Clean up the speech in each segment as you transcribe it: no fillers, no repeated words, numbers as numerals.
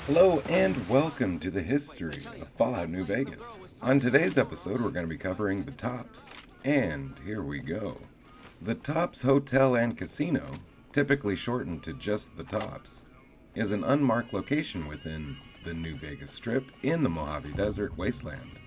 Hello and welcome to the history of Fallout New Vegas. On today's episode, we're going to be covering the Tops. And here we go. The Tops Hotel and Casino, typically shortened to just the Tops, is an unmarked location within the New Vegas Strip in the Mojave Desert Wasteland.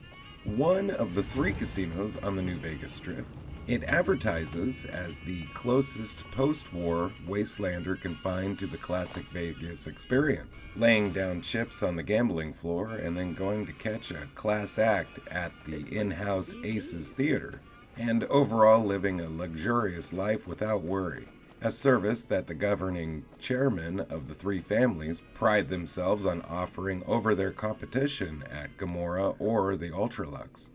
One of the three casinos on the New Vegas Strip, it advertises as the closest post-war wastelander confined to the classic Vegas experience, laying down chips on the gambling floor and then going to catch a class act at the in-house Aces Theater, and overall living a luxurious life without worry. A service that the governing chairmen of the three families pride themselves on offering over their competition at Gomorrah or the Ultra-Luxe.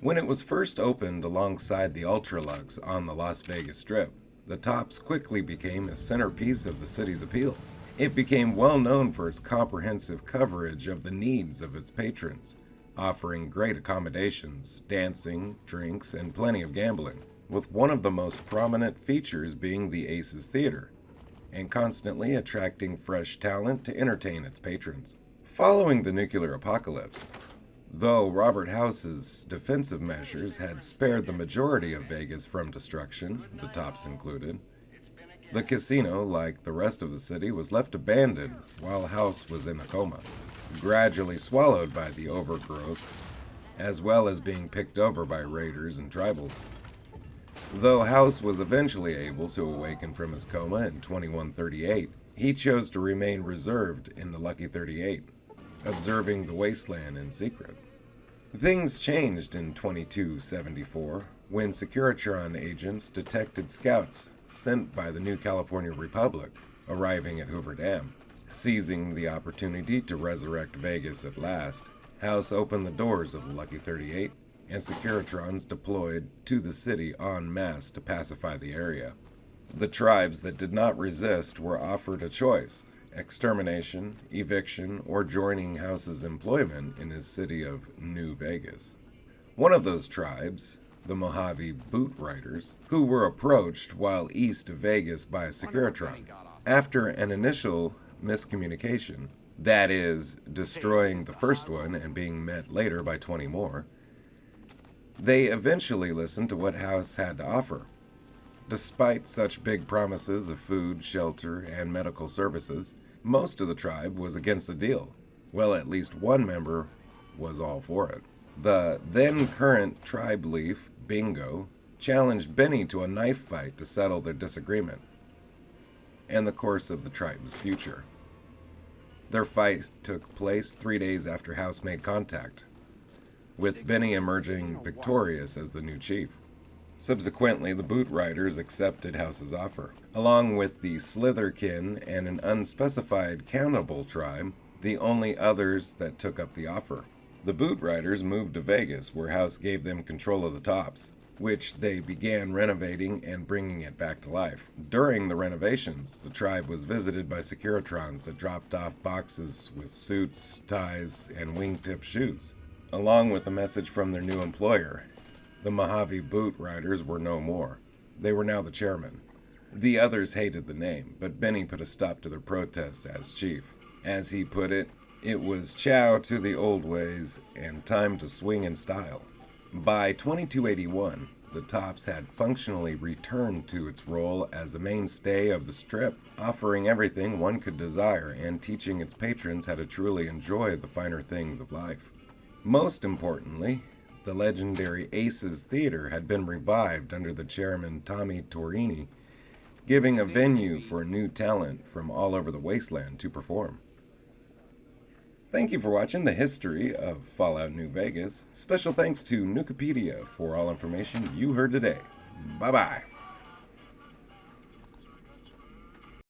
When it was first opened alongside the Ultra-Luxe on the Las Vegas Strip, the Tops quickly became a centerpiece of the city's appeal. It became well known for its comprehensive coverage of the needs of its patrons, offering great accommodations, dancing, drinks, and plenty of gambling, with one of the most prominent features being the Aces Theater, and constantly attracting fresh talent to entertain its patrons. Following the nuclear apocalypse, though Robert House's defensive measures had spared the majority of Vegas from destruction, the Tops included, the casino, like the rest of the city, was left abandoned while House was in a coma, gradually swallowed by the overgrowth, as well as being picked over by raiders and tribals. Though House was eventually able to awaken from his coma in 2138, he chose to remain reserved in the Lucky 38, observing the wasteland in secret. Things changed in 2274 when Securitron agents detected scouts sent by the New California Republic arriving at Hoover Dam. Seizing the opportunity to resurrect Vegas at last, House opened the doors of the Lucky 38 and Securitrons deployed to the city en masse to pacify the area. The tribes that did not resist were offered a choice: extermination, eviction, or joining House's employment in his city of New Vegas. One of those tribes, the Mojave Boot Riders, who were approached while east of Vegas by a Securitron. After an initial miscommunication, that is, destroying the first one and being met later by 20 more, they eventually listened to what House had to offer. Despite such big promises of food, shelter, and medical services, most of the tribe was against the deal. Well, at least one member was all for it. The then-current tribe leaf, Bingo, challenged Benny to a knife fight to settle their disagreement and the course of the tribe's future. Their fight took place 3 days after House made contact, with Benny emerging victorious as the new chief. Subsequently, the Boot Riders accepted House's offer, along with the Slitherkin and an unspecified cannibal tribe, the only others that took up the offer. The Boot Riders moved to Vegas, where House gave them control of the Tops, which they began renovating and bringing it back to life. During the renovations, the tribe was visited by Securitrons that dropped off boxes with suits, ties, and wingtip shoes, along with a message from their new employer. The Mojave Boot Riders were no more. They were now the chairmen. The others hated the name, but Benny put a stop to their protests as chief. As he put it, it was chow to the old ways and time to swing in style. By 2281, the Tops had functionally returned to its role as the mainstay of the Strip, offering everything one could desire and teaching its patrons how to truly enjoy the finer things of life. Most importantly, the legendary Aces Theater had been revived under the chairman Tommy Torini, giving a venue for new talent from all over the wasteland to perform. Thank you for watching the history of Fallout New Vegas. Special thanks to Nukipedia for all information you heard today. Bye-bye.